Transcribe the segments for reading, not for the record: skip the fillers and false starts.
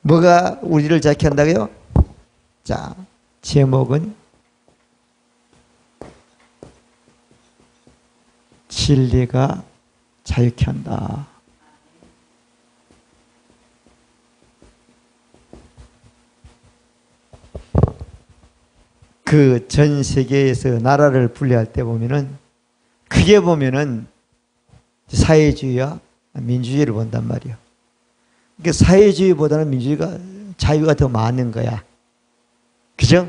뭐가 우리를 자유케 한다고요? 자, 제목은 진리가 자유케 한다. 그 전 세계에서 나라를 분리할 때 보면은 크게 보면은 사회주의와 민주주의를 본단 말이에요. 그러니까 사회주의보다는 민주주의가 자유가 더 많은 거야. 그죠?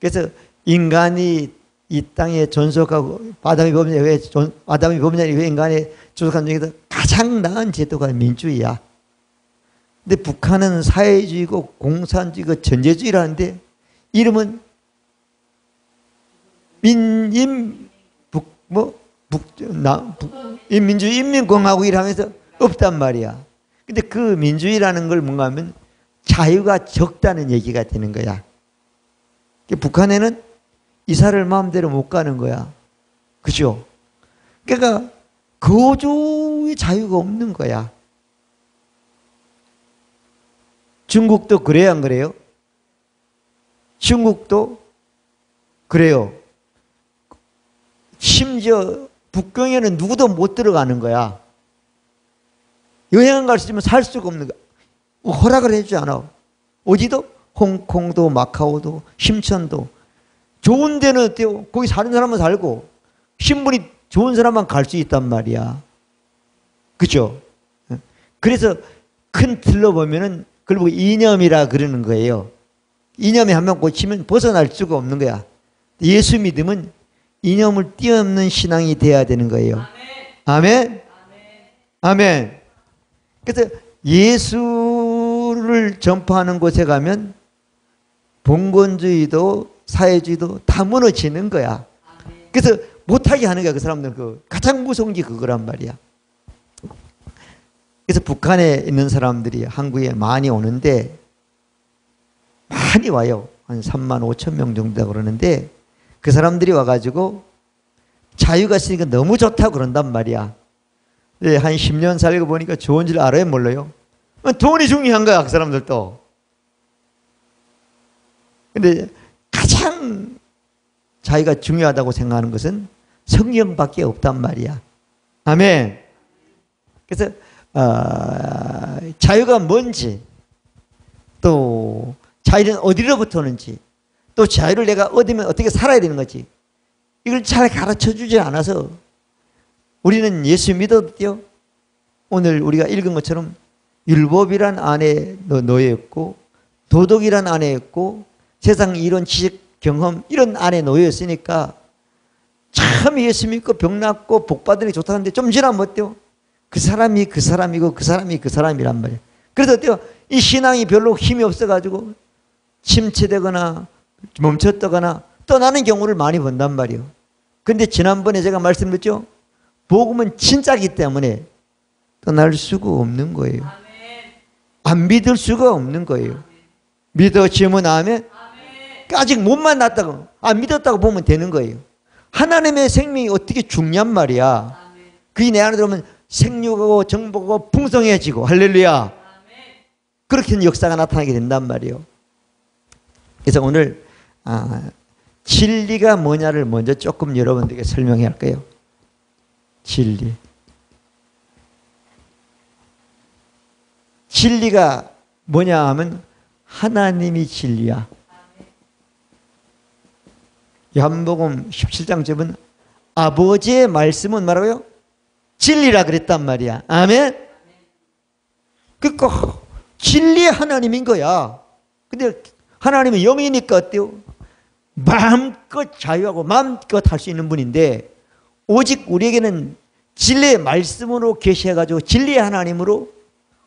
그래서 인간이 이 땅에 존속하고 아담이 범죄 이후에 인간이 존속한 중에서 가장 나은 제도가 민주주의야. 근데 북한은 사회주의고 공산주의고 전제주의라는데 이름은 인민주의 인민공화국이라면서 없단 말이야. 근데 그 민주주의라는 걸 뭔가 하면 자유가 적다는 얘기가 되는 거야. 북한에는 이사를 마음대로 못 가는 거야. 그죠? 그러니까 거주의 자유가 없는 거야. 중국도 그래요, 안 그래요? 중국도 그래요. 심지어 북경에는 누구도 못 들어가는 거야. 여행 갈 수 있으면 살 수가 없는 거야. 허락을 해주지 않아. 어디도? 홍콩도 마카오도 심천도. 좋은 데는 어때요? 거기 사는 사람은 살고 신분이 좋은 사람만 갈 수 있단 말이야. 그죠? 그래서 큰 틀로 보면은 그걸 보고 이념이라 그러는 거예요. 이념에 한 번 꽂히면 벗어날 수가 없는 거야. 예수 믿음은 이념을 뛰어넘는 신앙이 돼야 되는 거예요. 아멘? 아멘. 그래서 예수를 전파하는 곳에 가면 봉건주의도 사회주의도 다 무너지는 거야. 그래서 못하게 하는 거야. 그 사람들 가장 무서운 게 그거란 말이야. 그래서 북한에 있는 사람들이 한국에 많이 오는데 많이 와요. 한 3만 5천 명 정도 그러는데 그 사람들이 와가지고 자유가 있으니까 너무 좋다고 그런단 말이야. 네, 한 10년 살고 보니까 좋은 줄 알아요? 몰라요? 돈이 중요한 거야, 그 사람들도. 근데 가장 자유가 중요하다고 생각하는 것은 성경밖에 없단 말이야. 아멘. 그래서 자유가 뭔지, 또 자유는 어디로부터 오는지, 또 자유를 내가 얻으면 어떻게 살아야 되는 거지, 이걸 잘 가르쳐주지 않아서 우리는 예수 믿어도요, 오늘 우리가 읽은 것처럼 율법이란 안에 놓여있고 도덕이란 안에 있고 세상 이론 지식 경험 이런 안에 놓여있으니까 참 예수 믿고 병 낫고 복 받으니 좋다는데 좀 지나면 어때요? 그 사람이 그 사람이고 그 사람이 그 사람이란 말이에요. 그래서 어때요? 이 신앙이 별로 힘이 없어가지고 침체되거나 멈췄다거나 떠나는 경우를 많이 본단 말이에요. 그런데 지난번에 제가 말씀드렸죠? 복음은 진짜이기 때문에 떠날 수가 없는 거예요. 안 믿을 수가 없는 거예요. 믿어지면 아멘? 아직 못 만났다고 안 믿었다고 보면 되는 거예요. 하나님의 생명이 어떻게 죽냔 말이야. 그게 내 안에 들어오면 생육하고 정복하고 풍성해지고 할렐루야. 그렇게 역사가 나타나게 된단 말이에요. 그래서 오늘 진리가 뭐냐를 먼저 조금 여러분들에게 설명해 할게요. 진리. 진리가 뭐냐 하면 하나님이 진리야. 요한복음 17장 제목은 아버지의 말씀은 뭐라고요? 진리라 그랬단 말이야. 아멘? 그러니까 진리의 하나님인 거야. 근데 하나님은 영이니까 어때요? 마음껏 자유하고 마음껏 할 수 있는 분인데 오직 우리에게는 진리의 말씀으로 계시해가지고 진리의 하나님으로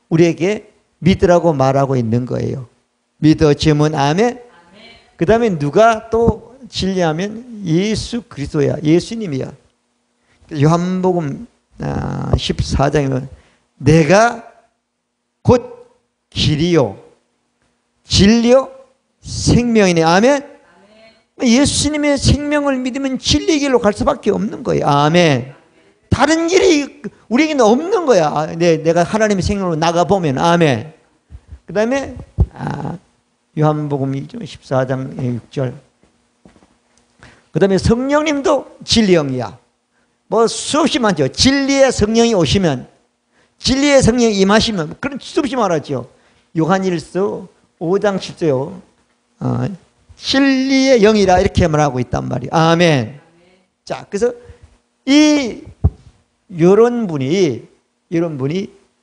우리에게 믿으라고 말하고 있는 거예요. 믿어지면 아멘? 그 다음에 누가 또 진리하면 예수 그리스도야. 예수님이야. 요한복음 14장이면 내가 곧 길이요 진리요 생명이네. 아멘? 예수님의 생명을 믿으면 진리의 길로 갈 수밖에 없는 거예요. 아멘. 다른 길이 우리에게는 없는 거야. 내가 하나님의 생명으로 나가보면. 아멘. 그 다음에 요한복음이죠. 14장 6절. 그 다음에 성령님도 진리영이야. 뭐 수없이 많죠. 진리의 성령이 오시면, 진리의 성령이 임하시면, 그런 수없이 말하죠. 요한일서 5장 10절요. 진리의 영이라 이렇게 말하고 있단 말이에요. 아멘. 자, 그래서 이런 분이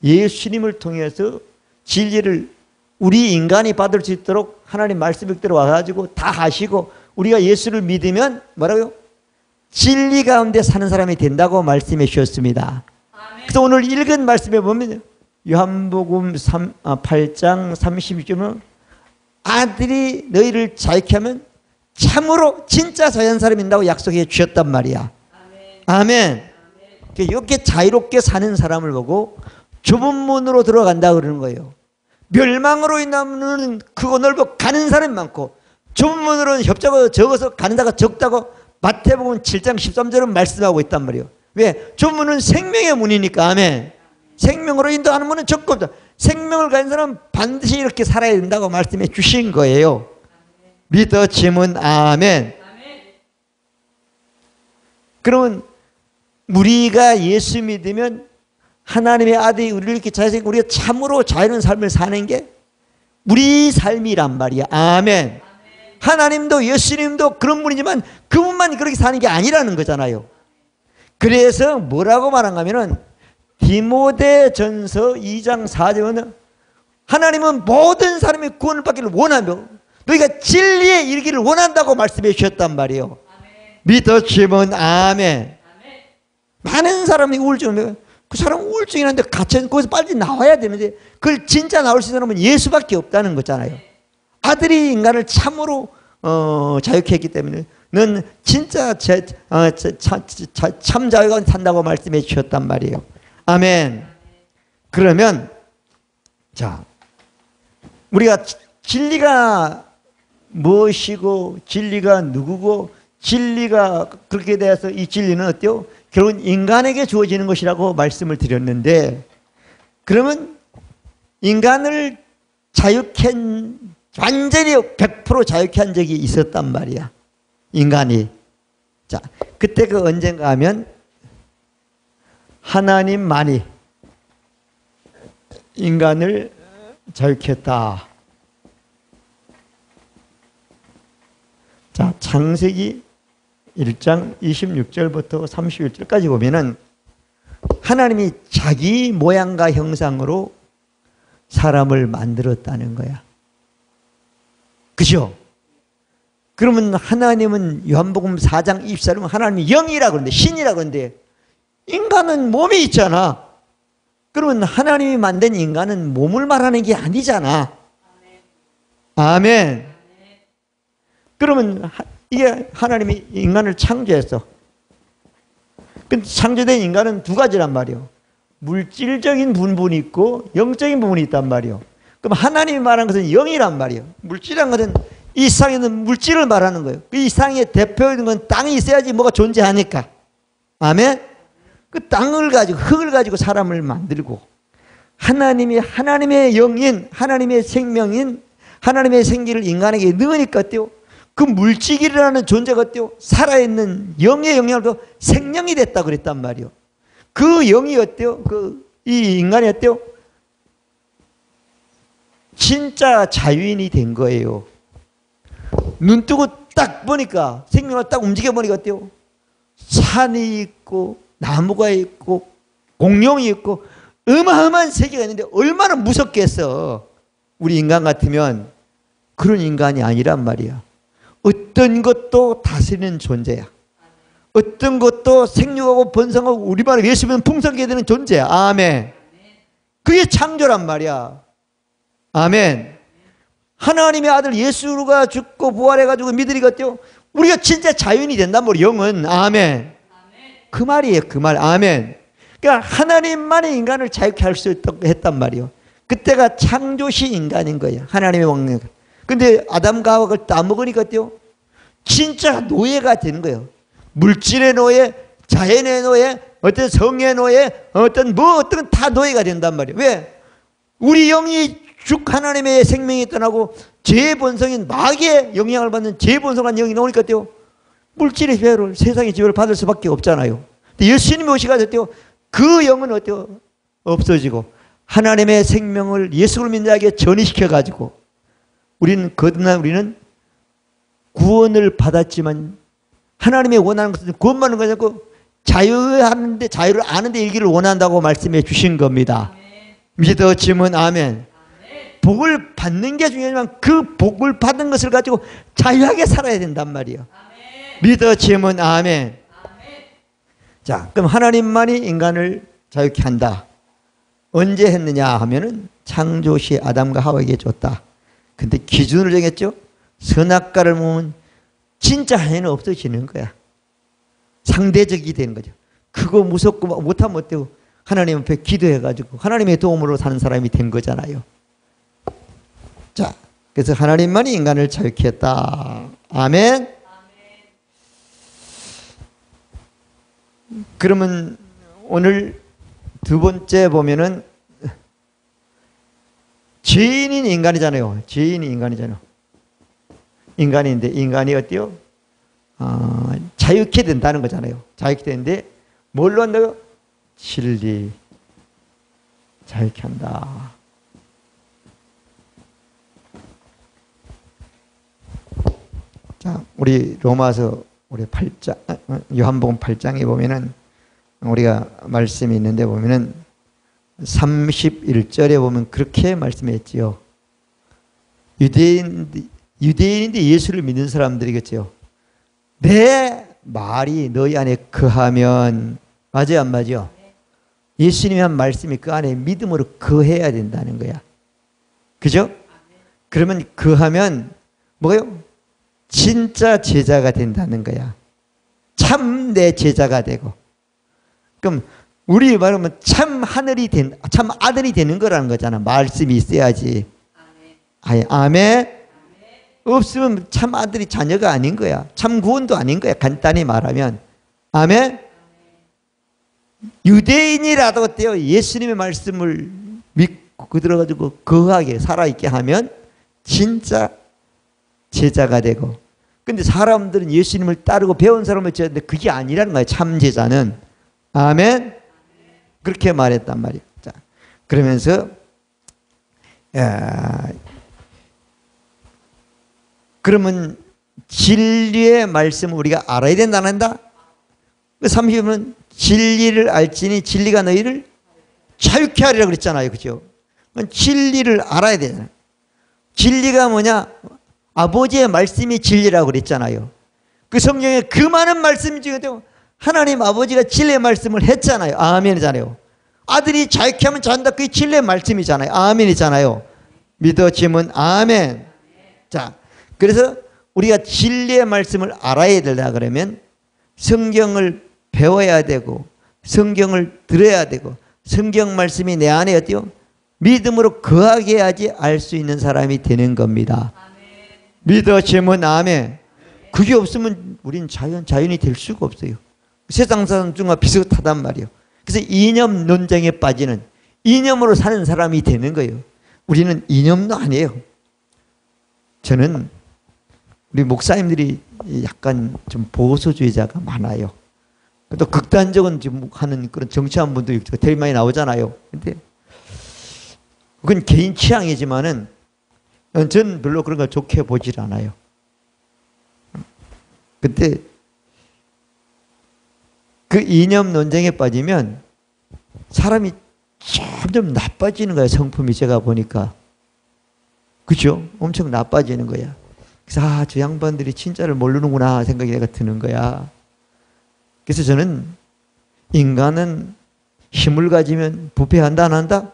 예수님을 통해서 진리를 우리 인간이 받을 수 있도록 하나님 말씀 읽대로 와가지고 다 하시고, 우리가 예수를 믿으면 뭐라고요? 진리 가운데 사는 사람이 된다고 말씀해 주셨습니다. 그래서 오늘 읽은 말씀에 보면 요한복음 8장 32절은 아들이 너희를 자유케 하면 참으로 진짜 자유한 사람이 된다고 약속해 주셨단 말이야. 아멘. 이렇게 자유롭게 사는 사람을 보고 좁은 문으로 들어간다 그러는 거예요. 멸망으로 인하면 크고 넓어 가는 사람이 많고, 좁은 문으로는 협자가 적어서 가는 자가 적다고 마태복음 7장 13절은 말씀하고 있단 말이에요. 왜? 좁은 문은 생명의 문이니까. 아멘. 생명으로 인도하는 문은 적고 없다. 생명을 가진 사람은 반드시 이렇게 살아야 된다고 말씀해 주신 거예요. 믿어지면 아멘. 그러면 우리가 예수 믿으면 하나님의 아들이 우리를 이렇게 자유롭게, 우리가 참으로 자유로운 삶을 사는 게 우리 삶이란 말이야. 아멘. 하나님도 예수님도 그런 분이지만 그분만 그렇게 사는 게 아니라는 거잖아요. 그래서 뭐라고 말한가면은 디모데전서 2장 4절은 하나님은 모든 사람이 구원을 받기를 원하며 너희가 진리에 이르기를 원한다고 말씀해 주셨단 말이에요. 믿어지면 아멘. 많은 사람이 우울증을, 그 사람 우울증이 있는데 갇혀 거기서 빨리 나와야 되는데 그걸 진짜 나올 수 있는 사람은 예수밖에 없다는 거잖아요. 아들이 인간을 참으로 자유케 했기 때문에 넌 진짜 참 자유가 산다고 말씀해 주셨단 말이에요. 아멘. 그러면 자, 우리가 진리가 무엇이고 진리가 누구고 진리가 그렇게 돼서 이 진리는 어때요? 결국은 인간에게 주어지는 것이라고 말씀을 드렸는데, 그러면 인간을 자유케 완전히 100% 자유케 한 적이 있었단 말이야. 인간이. 자, 그때 그 언젠가 하면 하나님만이 인간을 자유케 했다. 자, 창세기 1장 26절부터 31절까지 보면은 하나님이 자기 모양과 형상으로 사람을 만들었다는 거야. 그죠? 그러면 하나님은 요한복음 4장 24절은 하나님이 영이라고 그러는데, 신이라고 그러는데 인간은 몸이 있잖아. 그러면 하나님이 만든 인간은 몸을 말하는 게 아니잖아. 아멘. 그러면 이게 하나님이 인간을 창조했어. 근데 창조된 인간은 두 가지란 말이에요. 물질적인 부분이 있고 영적인 부분이 있단 말이에요. 그럼 하나님이 말하는 것은 영이란 말이에요. 물질이란 것은 이 세상에 있는 물질을 말하는 거예요. 이 세상에 대표되는 건 땅이 있어야지 뭐가 존재하니까. 아멘? 그 땅을 가지고, 흙을 가지고 사람을 만들고, 하나님이 하나님의 영인, 하나님의 생명인, 하나님의 생기를 인간에게 넣으니까 어때요? 그 물질이라는 존재가 어때요? 살아있는 영의 영향으로 생명이 됐다 그랬단 말이에요. 그 영이 어때요? 이 인간이 어때요? 진짜 자유인이 된 거예요. 눈 뜨고 딱 보니까, 생명을 딱 움직여 보니까 어때요? 산이 있고 나무가 있고 공룡이 있고 어마어마한 세계가 있는데 얼마나 무섭겠어. 우리 인간 같으면 그런 인간이 아니란 말이야. 어떤 것도 다스리는 존재야. 어떤 것도 생육하고 번성하고, 우리 말로 예수면 풍성하게 되는 존재야. 아멘. 그게 창조란 말이야. 아멘. 하나님의 아들 예수가 죽고 부활해가지고 믿으니까 어때요? 우리가 진짜 자유인이 된단 말이에요. 영은. 아멘. 그 말이에요. 그 말. 아멘. 그러니까 하나님만이 인간을 자유케 할 수 있다고 했단 말이에요. 그때가 창조시 인간인 거예요. 하나님의 왕년. 근데 아담과 하와가 그걸 따먹으니까 어때요? 진짜 노예가 되는 거예요. 물질의 노예, 자연의 노예, 어떤 성의 노예, 어떤 다 노예가 된단 말이에요. 왜? 우리 영이 쭉 하나님의 생명이 떠나고 제 본성인 마귀의 영향을 받는 제 본성한 영이 나오니까 어때요? 물질의 지배를, 세상의 지배를 받을 수밖에 없잖아요. 근데 예수님이 오시가지고 그 영은 어때요? 없어지고 하나님의 생명을 예수를 믿는 자에게 전이시켜가지고 거듭난 우리는 구원을 받았지만 하나님의 원하는 것은 구원받는 것이 아니고 자유를 아는데 일기를 원한다고 말씀해 주신 겁니다. 믿어지면 아멘. 복을 받는 게 중요하지만 그 복을 받은 것을 가지고 자유하게 살아야 된단 말이에요. 믿어지면 아멘. 자, 그럼 하나님만이 인간을 자유케 한다. 언제 했느냐 하면은 창조시 아담과 하와에게 줬다. 근데 기준을 정했죠. 선악과를 먹으면 진짜 하나는 없어지는 거야. 상대적이 되는 거죠. 그거 무섭고 못하면 어때요? 하나님 앞에 기도해가지고 하나님의 도움으로 사는 사람이 된 거잖아요. 자, 그래서 하나님만이 인간을 자유케 했다. 아멘. 그러면 오늘 두 번째 보면은 죄인인 인간이잖아요. 죄인이 인간이잖아요. 인간인데 인간이 어때요? 자유케 된다는 거잖아요. 자유케 되는데 뭘로 한다고요? 진리. 자유케 한다. 자, 우리 로마서 우리 8장, 요한복음 8장에 보면은 우리가 말씀이 있는데 보면은 31절에 보면 그렇게 말씀했지요. 유대인인데 예수를 믿는 사람들이겠죠. 내 말이 너희 안에 거하면, 맞아요, 안 맞아요? 예수님이 한 말씀이 그 안에 믿음으로 거해야 된다는 거야. 그죠? 그러면 거하면 뭐예요? 진짜 제자가 된다는 거야. 참 내 제자가 되고. 그럼 우리 말하면 참 아들이 되는 거라는 거잖아. 말씀이 있어야지. 아멘. 없으면 참 아들이 자녀가 아닌 거야. 참 구원도 아닌 거야. 간단히 말하면. 아멘. 유대인이라도 어때요? 예수님의 말씀을 믿고 들어가지고 거하게 살아있게 하면 진짜 제자가 되고. 근데 사람들은 예수님을 따르고 배운 사람을 제자인데 그게 아니라는 거예요. 참 제자는. 아멘. 그렇게 말했단 말이에요. 자, 그러면서 그러면 진리의 말씀을 우리가 알아야 된다 안 한다? 30은 진리를 알지니 진리가 너희를 자유케 하리라 그랬잖아요. 그죠? 진리를 알아야 되잖아요. 진리가 뭐냐? 아버지의 말씀이 진리라고 그랬잖아요. 그 성경에 그 많은 말씀 중에 하나님 아버지가 진리의 말씀을 했잖아요. 아멘이잖아요. 아들이 자유케 하면 잔다. 그게 진리의 말씀이잖아요. 아멘이잖아요. 믿어지면 아멘. 자, 그래서 우리가 진리의 말씀을 알아야 되려 그러면 성경을 배워야 되고 성경을 들어야 되고 성경 말씀이 내 안에 어때요? 믿음으로 거하게 해야지 알 수 있는 사람이 되는 겁니다. 믿어지면 아멘. 그게 없으면 우린 자연이 될 수가 없어요. 세상 사람들과 비슷하단 말이에요. 그래서 이념 논쟁에 빠지는, 이념으로 사는 사람이 되는 거예요. 우리는 이념도 아니에요. 저는 우리 목사님들이 약간 좀 보수주의자가 많아요. 또 극단적인 하는 그런 정치한 분들이 되게 많이 나오잖아요. 근데 그건 개인 취향이지만은 전 별로 그런 걸 좋게 보질 않아요. 근데 그 이념 논쟁에 빠지면 사람이 점점 나빠지는 거야. 성품이 제가 보니까. 그죠? 엄청 나빠지는 거야. 그래서 저 양반들이 진짜를 모르는구나 생각이 내가 드는 거야. 그래서 저는 인간은 힘을 가지면 부패한다 안 한다?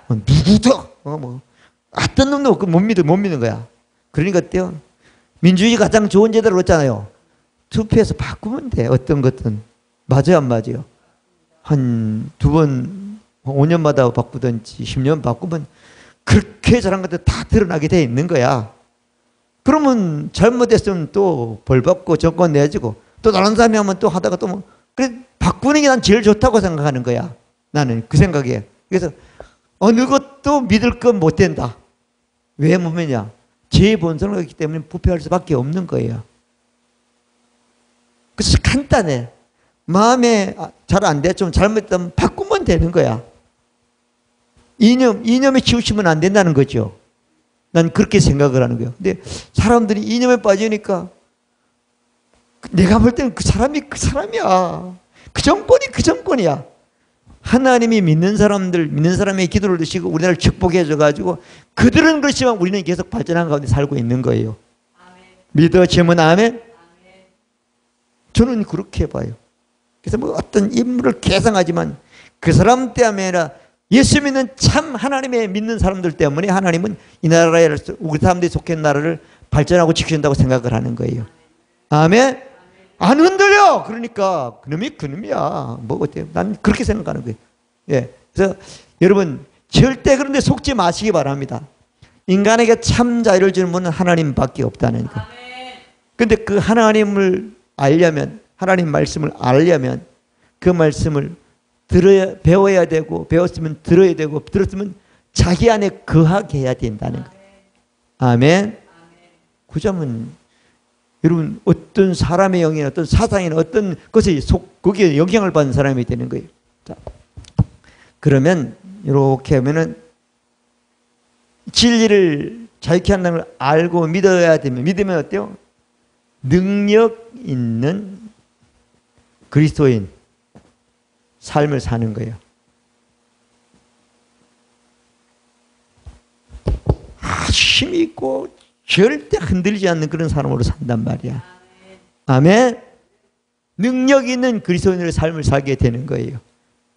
누구도 어떤 놈도 못 믿는 거야. 그러니까 어때요? 민주주의 가장 좋은 제도를 얻잖아요. 투표해서 바꾸면 돼. 어떤 것든. 맞아요 안 맞아요? 한 두 번 5년마다 바꾸든지 10년 바꾸면 그렇게 잘한 것들 다 드러나게 돼 있는 거야. 그러면 잘못했으면 또 벌받고 정권 내지고 또 다른 사람이 하면 또 하다가 또 그래 바꾸는 게 난 제일 좋다고 생각하는 거야. 나는 그 생각에. 그래서 어느 것도 믿을 것 못 된다. 왜 못 믿냐? 죄의 본성을 갖기 때문에 부패할 수밖에 없는 거예요. 그래서 간단해. 마음에 잘 안 돼. 좀 잘못되면 바꾸면 되는 거야. 이념에 치우치면 안 된다는 거죠. 난 그렇게 생각을 하는 거예요. 근데 사람들이 이념에 빠지니까 내가 볼 때는 그 사람이 그 사람이야. 그 정권이 그 정권이야. 하나님이 믿는 사람의 기도를 드시고 우리나라를 축복해 줘가지고 그들은 그렇지만 우리는 계속 발전한 가운데 살고 있는 거예요. 아멘. 믿어지면 아멘? 아멘. 저는 그렇게 봐요. 그래서 뭐 어떤 인물을 계상하지만 그 사람 때문에 아니라 예수 믿는 참 하나님의 믿는 사람들 때문에 하나님은 이 나라에 우리 사람들이 속한 나라를 발전하고 지키신다고 생각을 하는 거예요. 아멘? 안 흔들려. 그러니까 그놈이 그놈이야. 뭐 어때요? 난 그렇게 생각하는 거예요. 예. 그래서 여러분 절대 그런데 속지 마시기 바랍니다. 인간에게 참 자유를 주는 분은 하나님밖에 없다는 거. 그런데 그 하나님을 알려면 하나님 말씀을 알려면 그 말씀을 배워야 되고 배웠으면 들어야 되고 들었으면 자기 안에 거하게 해야 된다는 거예요. 아멘. 그 점은 여러분 어떤 사람의 영이나 어떤 사상이나 어떤 것에 거기에 영향을 받는 사람이 되는 거예요. 자, 그러면 이렇게 하면은 진리를 자유케 한다는 걸 알고 믿어야 되면 믿으면 어때요? 능력 있는 그리스도인 삶을 사는 거예요. 힘이 있고 절대 흔들리지 않는 그런 사람으로 산단 말이야. 아멘. 능력 있는 그리스도인의 삶을 살게 되는 거예요.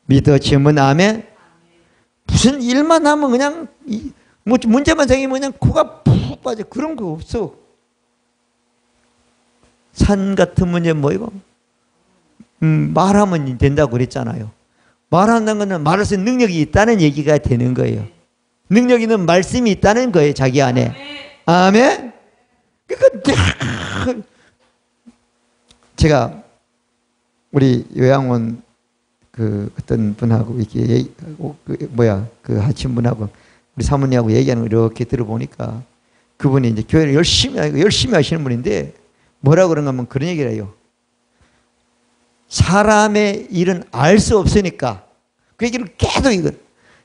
믿어지면 아멘. 무슨 일만 하면 그냥 뭐 문제만 생기면 그냥 코가 푹 빠져. 그런 거 없어. 산 같은 문제 뭐이고 말하면 된다고 그랬잖아요. 말한다는 것은 말할 수 있는 능력이 있다는 얘기가 되는 거예요. 능력 있는 말씀이 있다는 거예요. 자기 안에. 아멘. 그러니까 제가 우리 요양원 그 어떤 분하고 이렇게 그 하신 분하고 우리 사모님하고 얘기하는 걸 이렇게 들어보니까 그분이 이제 교회를 열심히 하시는 분인데 뭐라고 그런가 하면 그런 얘기를 해요. 사람의 일은 알 수 없으니까 그 얘기를 계속 이건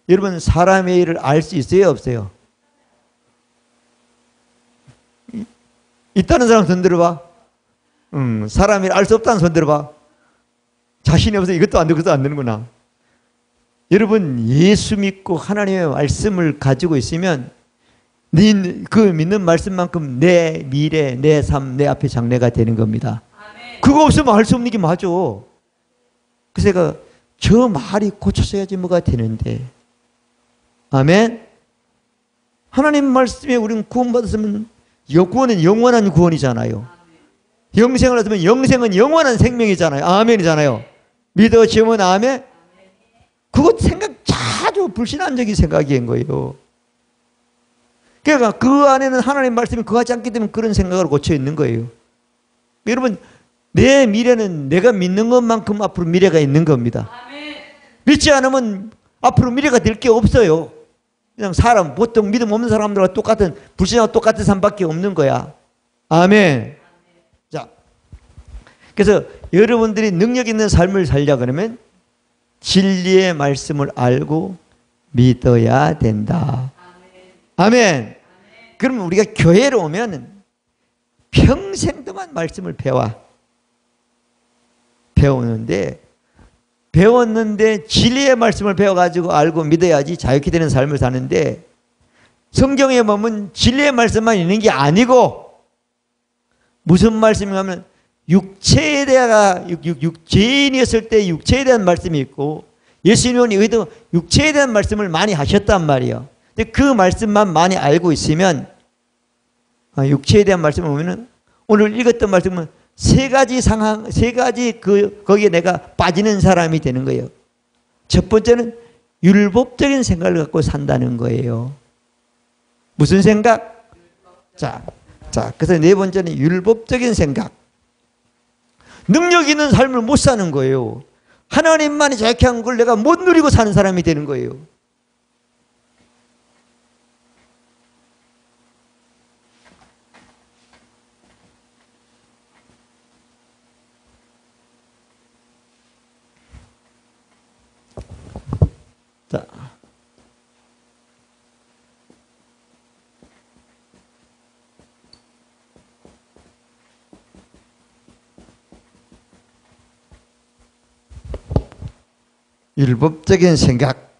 여러분 사람의 일을 알 수 있어요 없어요? 있다는 사람 손 들어봐. 사람이 알 수 없다는 손 들어봐. 자신이 없어 이것도 안 되고 그것도 안 되는구나. 여러분 예수 믿고 하나님의 말씀을 가지고 있으면 그 믿는 말씀만큼 내 미래, 내 삶, 내 앞에 장래가 되는 겁니다. 아멘. 그거 없으면 알 수 없는 게 맞아. 그래서 제가 저 말이 고쳐져야지 뭐가 되는데. 아멘. 하나님 말씀에 우리는 구원받았으면 구원은 영원한 구원이잖아요. 영생을 얻으면 영생은 영원한 생명이잖아요. 아멘이잖아요. 믿어지면 아멘. 그것 생각 아주 불신한적인 생각인 거예요. 그러니까 그 안에는 하나님 말씀이 거하지 않기 때문에 그런 생각을 고쳐 있는 거예요. 여러분 내 미래는 내가 믿는 것만큼 앞으로 미래가 있는 겁니다. 믿지 않으면 앞으로 미래가 될 게 없어요. 그냥 사람 보통 믿음 없는 사람들과 똑같은 불신하고 똑같은 삶밖에 없는 거야. 아멘. 자, 그래서 여러분들이 능력 있는 삶을 살려 그러면 진리의 말씀을 알고 믿어야 된다. 아멘. 그러면 우리가 교회로 오면 평생 동안 말씀을 배웠는데 진리의 말씀을 배워가지고 알고 믿어야지 자유케 되는 삶을 사는데 성경에 보면 진리의 말씀만 있는 게 아니고 무슨 말씀이냐면 육체에 대한 죄인이었을 때 육체에 대한 말씀이 있고 예수님은 의도 육체에 대한 말씀을 많이 하셨단 말이에요. 근데 그 말씀만 많이 알고 있으면 육체에 대한 말씀을 보면은 오늘 읽었던 말씀은 세 가지 거기에 내가 빠지는 사람이 되는 거예요. 첫 번째는 율법적인 생각을 갖고 산다는 거예요. 무슨 생각? 자, 그래서 네 번째는 율법적인 생각. 능력 있는 삶을 못 사는 거예요. 하나님만이 자유케 한 걸 내가 못 누리고 사는 사람이 되는 거예요. 율법적인 생각.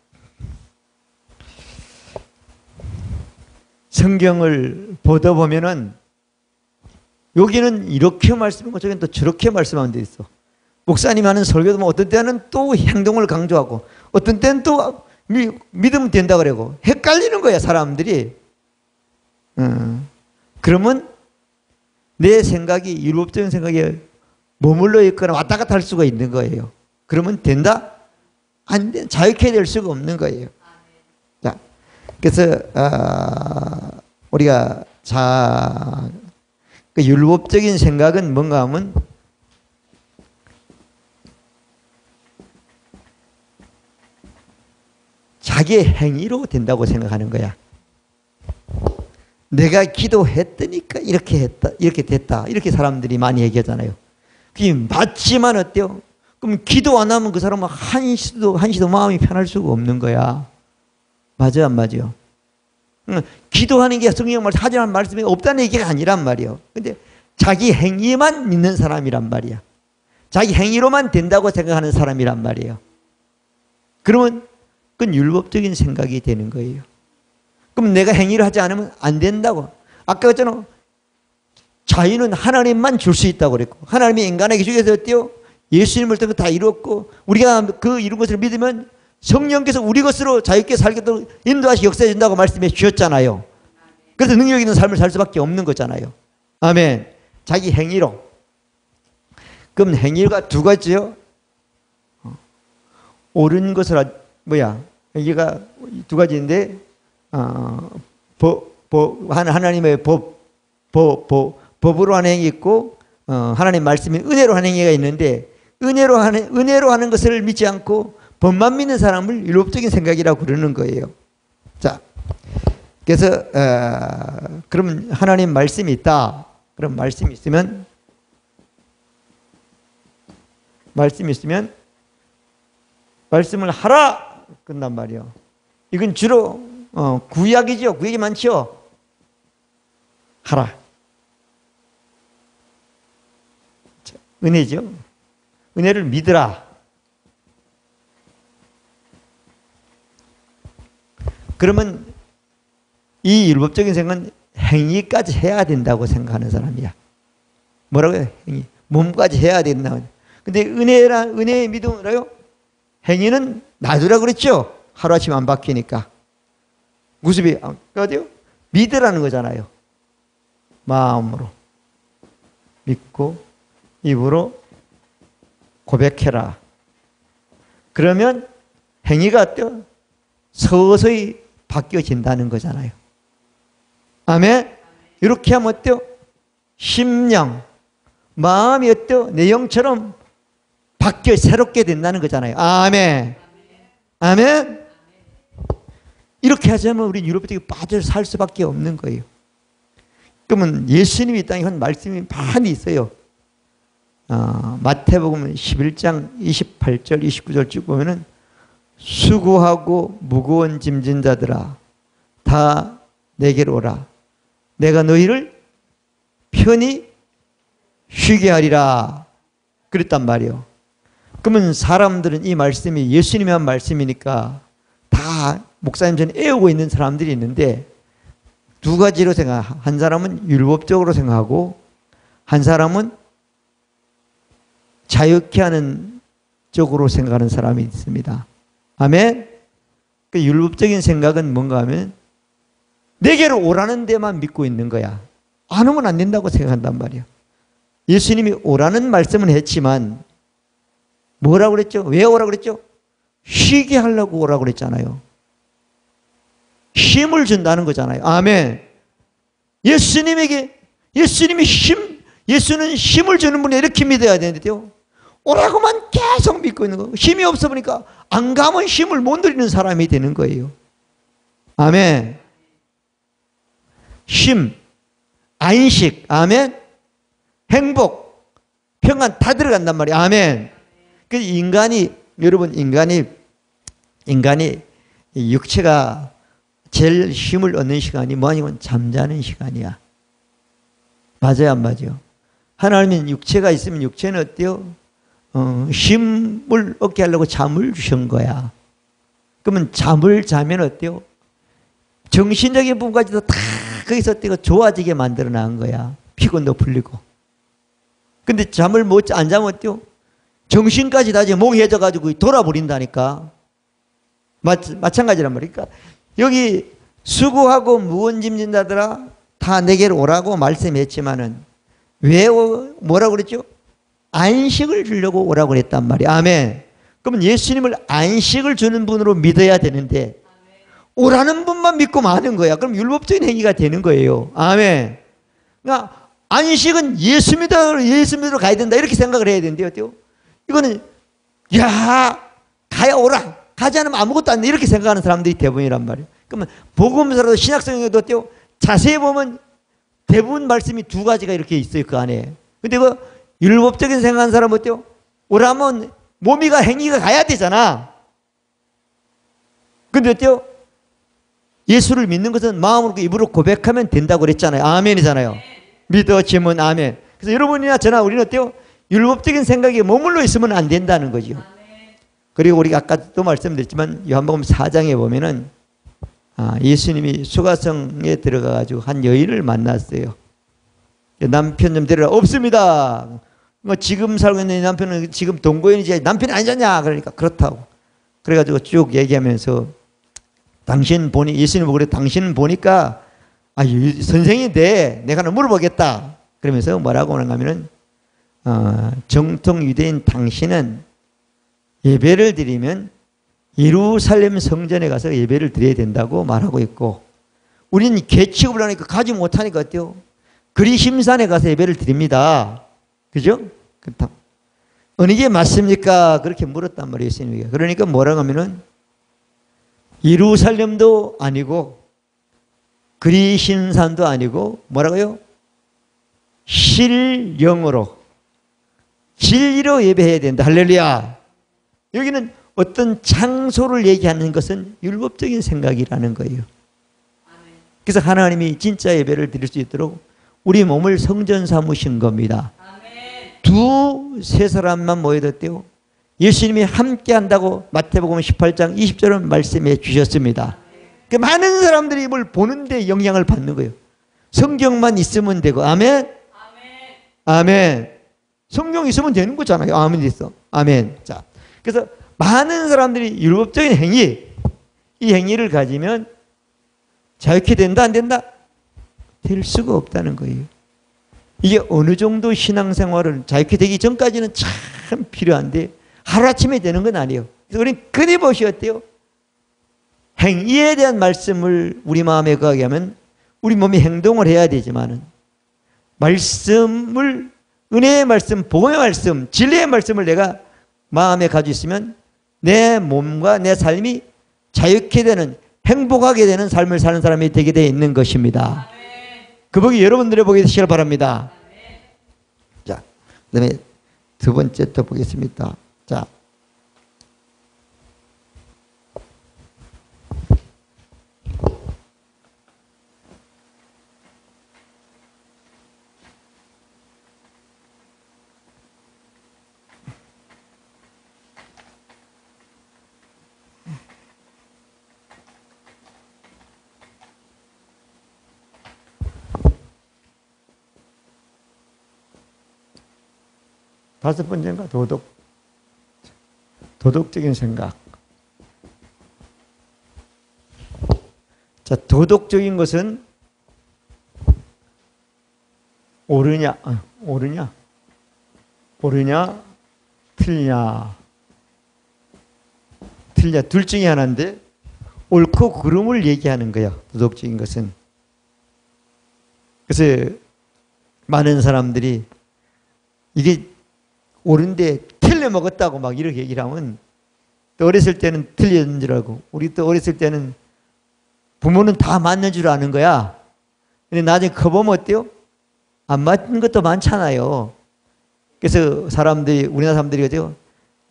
성경을 보다 보면은 여기는 이렇게 말씀하고 저기는 또 저렇게 말씀하는 데 있어. 목사님 하는 설교도 뭐 어떤 때는 또 행동을 강조하고 어떤 때는 또 믿으면 된다 그러고 헷갈리는 거야 사람들이. 그러면 내 생각이 율법적인 생각에 머물러 있거나 왔다 갔다 할 수가 있는 거예요. 그러면 된다? 안 돼. 자유케 될 수가 없는 거예요. 자, 그래서 우리가 그 율법적인 생각은 뭔가 하면 자기의 행위로 된다고 생각하는 거야. 내가 기도했더니까 이렇게 했다, 이렇게 됐다, 이렇게 사람들이 많이 얘기하잖아요. 그게 맞지만 어때요? 그럼 기도 안 하면 그 사람은 한시도 마음이 편할 수가 없는 거야. 맞아, 안 맞아요? 기도하는 게 성경 말씀, 하자는 말씀이 없다는 얘기가 아니란 말이에요. 근데 자기 행위만 믿는 사람이란 말이야. 자기 행위로만 된다고 생각하는 사람이란 말이에요. 그러면 그건 율법적인 생각이 되는 거예요. 그럼 내가 행위를 하지 않으면 안 된다고. 아까 했잖아. 자유는 하나님만 줄 수 있다고 그랬고, 하나님이 인간에게 주셔서 어때요? 예수님을 통해 다 이뤘고, 우리가 그 이룬 것을 믿으면 성령께서 우리 것으로 자유롭게 살게도 인도하시 역사해 준다고 말씀해 주셨잖아요. 그래서 능력 있는 삶을 살 수밖에 없는 거잖아요. 아멘. 자기 행위로. 그럼 행위가 두 가지요. 옳은 것을 여기가 두 가지인데 하나님의 법으로 하는 행위 있고 하나님 말씀이 은혜로 하는 행위가 있는데 은혜로 하는 것을 믿지 않고 법만 믿는 사람을 율법적인 생각이라고 그러는 거예요. 자, 그래서 그러면 하나님 말씀이 있다. 그럼 말씀이 있으면 말씀을 하라 끝난 말이요. 이건 주로 구약이죠. 구약이 많죠. 하라. 자, 은혜죠. 은혜를 믿으라. 그러면 이 율법적인 생각은 행위까지 해야 된다고 생각하는 사람이야. 뭐라고요? 행위. 몸까지 해야 된다. 근데 은혜의 믿음은 뭐라요? 행위는 놔두라 그랬죠. 하루아침 안 바뀌니까. 무습이 어디요? 믿으라는 거잖아요. 마음으로 믿고 입으로 고백해라. 그러면 행위가 어때요? 서서히 바뀌어진다는 거잖아요. 아멘. 이렇게 하면 어때요? 심령, 마음이 어때요? 내 영처럼 바뀌어 새롭게 된다는 거잖아요. 아멘. 아멘. 이렇게 하자면 우리 율법적으로 빠져 살 수밖에 없는 거예요. 그러면 예수님이 이 땅에 한 말씀이 많이 있어요. 마태복음 11장 28절 29절 쭉 보면은 수고하고 무거운 짐진 자들아 다 내게로 오라. 내가 너희를 편히 쉬게 하리라. 그랬단 말이에요. 그러면 사람들은 이 말씀이 예수님이 한 말씀이니까 다 목사님 전에 애우고 있는 사람들이 있는데 두 가지로 생각해요. 한 사람은 율법적으로 생각하고 한 사람은 자유케 하는 쪽으로 생각하는 사람이 있습니다. 아멘. 그 율법적인 생각은 뭔가 하면 내게로 오라는 데만 믿고 있는 거야. 안 오면 안 된다고 생각한단 말이야. 예수님이 오라는 말씀은 했지만 뭐라고 그랬죠? 왜 오라고 그랬죠? 쉬게 하려고 오라고 그랬잖아요. 힘을 준다는 거잖아요. 아멘. 예수는 힘을 주는 분이 이렇게 믿어야 되는데요. 오라고만 계속 믿고 있는 거. 힘이 없어 보니까 안 가면 힘을 못 누리는 사람이 되는 거예요. 아멘. 쉼, 안식, 아멘. 행복, 평안 다 들어간단 말이에요. 아멘. 그래서 여러분 인간이 육체가 제일 힘을 얻는 시간이 뭐냐면 잠자는 시간이야. 맞아요, 안 맞아요? 하나님은 육체가 있으면 육체는 어때요? 쉼을 얻게 하려고 잠을 주신 거야. 그러면 잠을 자면 어때요? 정신적인 부분까지도 다 거기서 좋아지게 만들어 놓은 거야. 피곤도 풀리고. 근데 잠을 안 자면 어때요? 정신까지 다 몽해져가지고 돌아버린다니까. 마찬가지란 말이니까. 여기 수고하고 무거운 짐진 자들아 다 내게로 오라고 말씀했지만은 왜 뭐라고 그랬죠? 안식을 주려고 오라고 그랬단 말이야. 아멘. 그러면 예수님을 안식을 주는 분으로 믿어야 되는데 오라는 분만 믿고 마는 거야. 그럼 율법적인 행위가 되는 거예요. 아멘. 그러니까 안식은 예수 믿으러 가야 된다 이렇게 생각을 해야 되는데 어때요? 이거는 가야 오라. 가지 않으면 아무것도 안 돼. 이렇게 생각하는 사람들이 대부분이란 말이에요. 그러면 복음서라도 신약성경에도 어때요? 자세히 보면 대부분 말씀이 두 가지가 이렇게 있어요. 그 안에. 근데 그 율법적인 생각하는 사람은 어때요? 오라면 몸이가 행위가 가야 되잖아. 근데 어때요? 예수를 믿는 것은 마음으로 입으로 고백하면 된다고 그랬잖아요. 아멘이잖아요. 믿어지면 아멘. 그래서 여러분이나 저나 우리는 어때요? 율법적인 생각에 머물러 있으면 안 된다는 거죠. 그리고 우리가 아까도 말씀드렸지만 요한복음 4장에 보면은 예수님이 수가성에 들어가가지고 한 여인을 만났어요. 남편 좀 데려라. 없습니다. 지금 살고 있는 남편은 지금 동거인이지 남편이 아니잖냐. 그러니까 그렇다고. 그래가지고 쭉 얘기하면서 당신 보니 예수님 보고 그래 당신 보니까 선생인데 내가 하나 물어보겠다. 그러면서 뭐라고 하는가면은 정통 유대인 당신은 예배를 드리면 예루살렘 성전에 가서 예배를 드려야 된다고 말하고 있고 우리는 개 취급을 하니까 가지 못하니까 어때요? 그리심산에 가서 예배를 드립니다. 그죠? 그렇다. 어느 게 맞습니까? 그렇게 물었단 말이에요. 예수님이. 그러니까 뭐라고 하면은 예루살렘도 아니고 그리심산도 아니고 뭐라고요? 실령으로 진리로 예배해야 된다. 할렐루야. 여기는 어떤 장소를 얘기하는 것은 율법적인 생각이라는 거예요. 그래서 하나님이 진짜 예배를 드릴 수 있도록 우리 몸을 성전 삼으신 겁니다. 두세 사람만 모여뒀대요. 예수님이 함께 한다고 마태복음 18장 20절은 말씀해 주셨습니다. 그 많은 사람들이 이걸 보는데 영향을 받는 거예요. 성경만 있으면 되고 아멘. 아멘. 성경 있으면 되는 거잖아요. 아멘 있어. 아멘. 자, 그래서 많은 사람들이 율법적인 행위, 이 행위를 가지면 자유케 된다 안 된다? 될 수가 없다는 거예요. 이게 어느 정도 신앙생활을 자유케 되기 전까지는 참 필요한데 하루아침에 되는 건 아니에요. 그래서 우리는 끊임없이 어때요? 행위에 대한 말씀을 우리 마음에 거하게 하면 우리 몸이 행동을 해야 되지만은 말씀을 은혜의 말씀, 복음의 말씀, 진리의 말씀을 내가 마음에 가지고 있으면 내 몸과 내 삶이 자유케 되는 행복하게 되는 삶을 사는 사람이 되게 되어 있는 것입니다. 그 복이 여러분들의 복이 되시길 바랍니다. 자, 그 다음에 두 번째 또 보겠습니다. 자, 다섯 번째인가? 도덕적인 생각. 자, 도덕적인 것은 옳으냐, 틀리냐. 둘 중에 하나인데 옳고 그름을 얘기하는 거야. 도덕적인 것은. 그래서 많은 사람들이 이게 옳은데 틀려 먹었다고 막 이렇게 얘기를 하면 또 어렸을 때는 틀렸는 줄 알고 우리 또 어렸을 때는 부모는 다 맞는 줄 아는 거야. 근데 나중에 커보면 어때요? 안 맞는 것도 많잖아요. 그래서 우리나라 사람들이 어때요?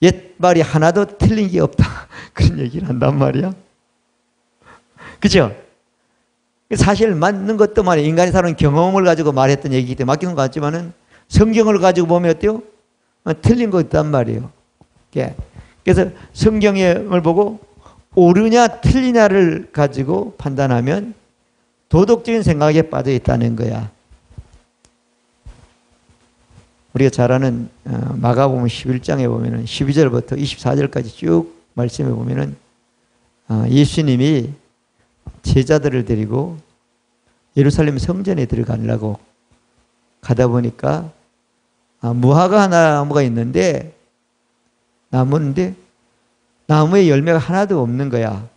옛말이 하나도 틀린 게 없다. 그런 얘기를 한단 말이야. 그죠? 사실 맞는 것도 말이에요. 인간이 사는 경험을 가지고 말했던 얘기이기 때문에 맡기는 것 같지만은 성경을 가지고 보면 어때요? 틀린 거 있단 말이에요. 그래서 성경을 보고 옳으냐 틀리냐를 가지고 판단하면 도덕적인 생각에 빠져 있다는 거야. 우리가 잘 아는 마가복음 11장에 보면은 12절부터 24절까지 쭉 말씀해 보면은 예수님이 제자들을 데리고 예루살렘 성전에 들어가려고 가다 보니까 무화과 나무가 있는데 나무인데 나무에 열매가 하나도 없는 거야.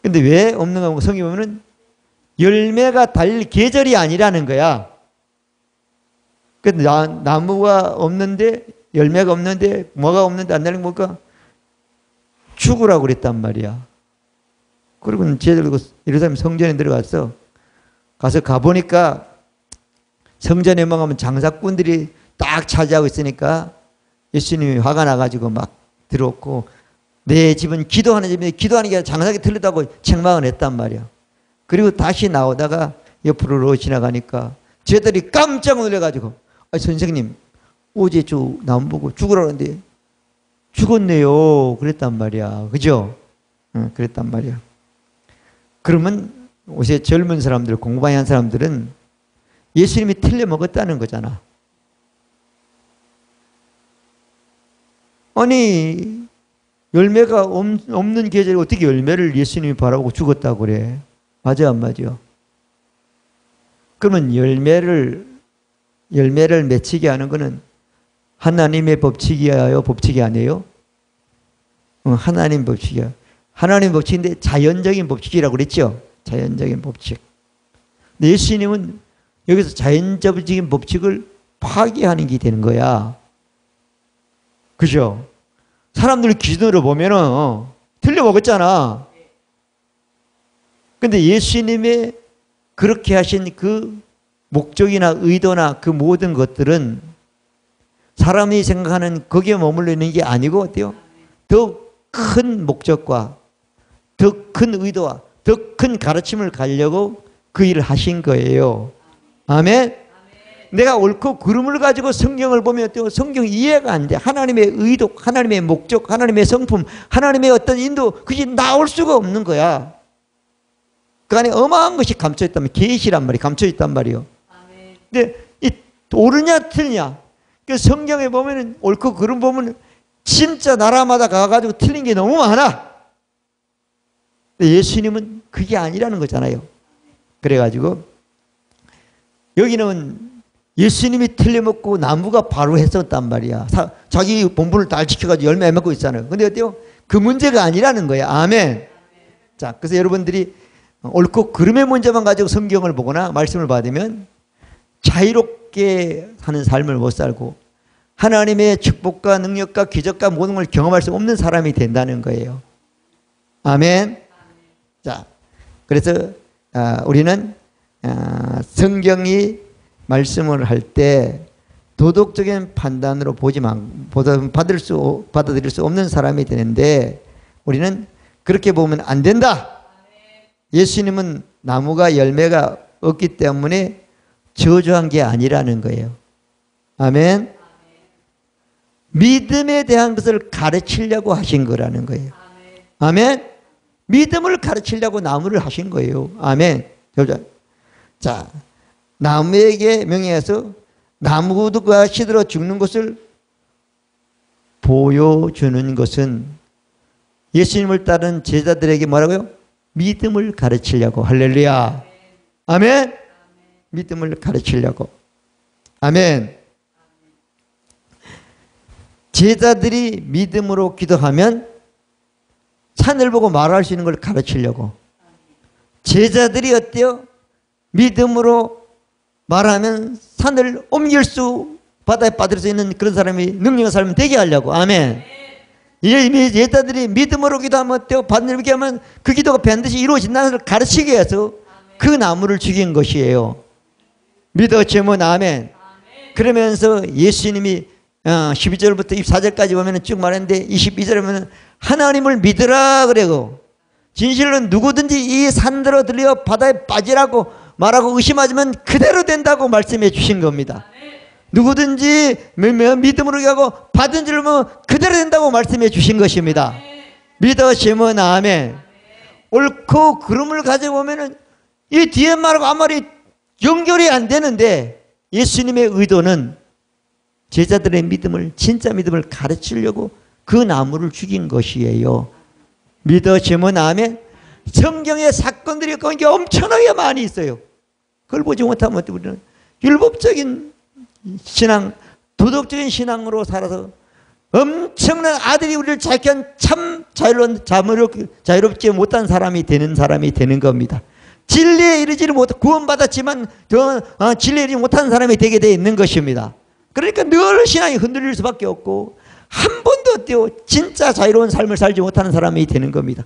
근데 왜 없는가 하면 성경에 보면은 열매가 달릴 계절이 아니라는 거야. 근데 나무가 없는데 열매가 없는데 뭐가 없는데 안 달린 거니까 죽으라고 그랬단 말이야. 그리고 제자들 예루살렘 성전에 들어가서 가보니까 성전에만 가면 장사꾼들이 딱 차지하고 있으니까 예수님이 화가 나가지고 막 들어왔고 내 집은 기도하는 집인데 기도하는 게 장사하기 틀리다고 책망을 했단 말이야. 그리고 다시 나오다가 옆으로 지나가니까 제자들이 깜짝 놀래가지고 선생님 어제 저 나무 보고 죽으라는데 죽었네요 그랬단 말이야. 그죠? 그랬단 말이야. 그러면 요새 젊은 사람들 공부 많이 한 사람들은 예수님이 틀려 먹었다는 거잖아. 아니 열매가 없는 계절에 어떻게 열매를 예수님이 바라보고 죽었다고 그래? 맞아 안 맞아? 그러면 열매를 맺히게 하는 것은 하나님의 법칙이에요? 법칙이 아니에요? 하나님 법칙이야. 하나님 법칙인데 자연적인 법칙이라고 그랬죠? 자연적인 법칙. 근데 예수님은 여기서 자연적인 법칙을 파괴하는 게 되는 거야. 그죠? 사람들 기준으로 보면은 틀려 먹었잖아. 근데 예수님의 그렇게 하신 그 목적이나 의도나 그 모든 것들은 사람이 생각하는 거기에 머물러 있는 게 아니고 어때요? 더 큰 목적과 더 큰 의도와 더 큰 가르침을 가려고 그 일을 하신 거예요. 아멘? 내가 옳고 그름을 가지고 성경을 보면 어때요? 성경 이해가 안 돼. 하나님의 의도, 하나님의 목적, 하나님의 성품, 하나님의 어떤 인도 그게 나올 수가 없는 거야. 그 안에 어마어마한 것이 감춰있단 말이에요. 계시란 말이에요. 감춰있단 말이에요. 근데 이 옳으냐 틀리냐. 그 성경에 보면은 옳고 그름 보면 진짜 나라마다 가가지고 틀린 게 너무 많아. 근데 예수님은 그게 아니라는 거잖아요. 그래가지고 여기는 예수님이 틀려먹고 나무가 바로 했었단 말이야. 자기 본분을 다 지켜가지고 열매 맺고 있잖아요. 근데 어때요? 그 문제가 아니라는 거야. 아멘. 자, 그래서 여러분들이 옳고 그름의 문제만 가지고 성경을 보거나 말씀을 받으면 자유롭게 사는 삶을 못 살고 하나님의 축복과 능력과 기적과 모든 걸 경험할 수 없는 사람이 된다는 거예요. 아멘. 자, 그래서 우리는 성경이 말씀을 할 때 도덕적인 판단으로 받아들일 수 없는 사람이 되는데 우리는 그렇게 보면 안 된다. 예수님은 나무가 열매가 없기 때문에 저주한 게 아니라는 거예요. 아멘. 믿음에 대한 것을 가르치려고 하신 거라는 거예요. 아멘. 믿음을 가르치려고 나무를 하신 거예요. 아멘. 자, 나무에게 명예해서 나무가 시들어 죽는 것을 보여주는 것은 예수님을 따른 제자들에게 뭐라고요? 믿음을 가르치려고. 할렐루야. 아멘. 믿음을 가르치려고. 아멘. 제자들이 믿음으로 기도하면 산을 보고 말할 수 있는 걸 가르치려고. 제자들이 어때요? 믿음으로 말하면 산을 바다에 빠질 수 있는 그런 사람이 능력의 삶을 되게 하려고. 아멘. 제자들이 믿음으로 기도하면 어때요? 받는 일 하면 그 기도가 반드시 이루어진다는 것을 가르치기 위해서 그 나무를 죽인 것이에요. 믿어지면 아멘. 그러면서 예수님이 12절부터 24절까지 보면 쭉 말했는데 22절에 보면 하나님을 믿으라 그래고 진실로 누구든지 이 산들어 들려 바다에 빠지라고 말하고 의심하지만 그대로 된다고 말씀해 주신 겁니다. 누구든지 믿음으로 하고 받은 줄 알면 그대로 된다고 말씀해 주신 것입니다. 믿어지면 아멘. 옳고 그름을 가져보면은 이 뒤에 말하고 앞말이 연결이 안 되는데 예수님의 의도는 제자들의 믿음을, 진짜 믿음을 가르치려고 그 나무를 죽인 것이에요. 믿어지면 아멘. 성경의 사건들이 거기 엄청나게 많이 있어요. 그걸 보지 못하면 우리는 율법적인 신앙, 도덕적인 신앙으로 살아서 엄청난 아들이 우리를 자기한 참 자유롭지 못한 사람이 되는 겁니다. 진리에 이르지를 못, 구원받았지만 진리에 이르지 못한 사람이 되게 되어 있는 것입니다. 그러니까 늘 신앙이 흔들릴 수밖에 없고 한 번도 어때요? 진짜 자유로운 삶을 살지 못하는 사람이 되는 겁니다.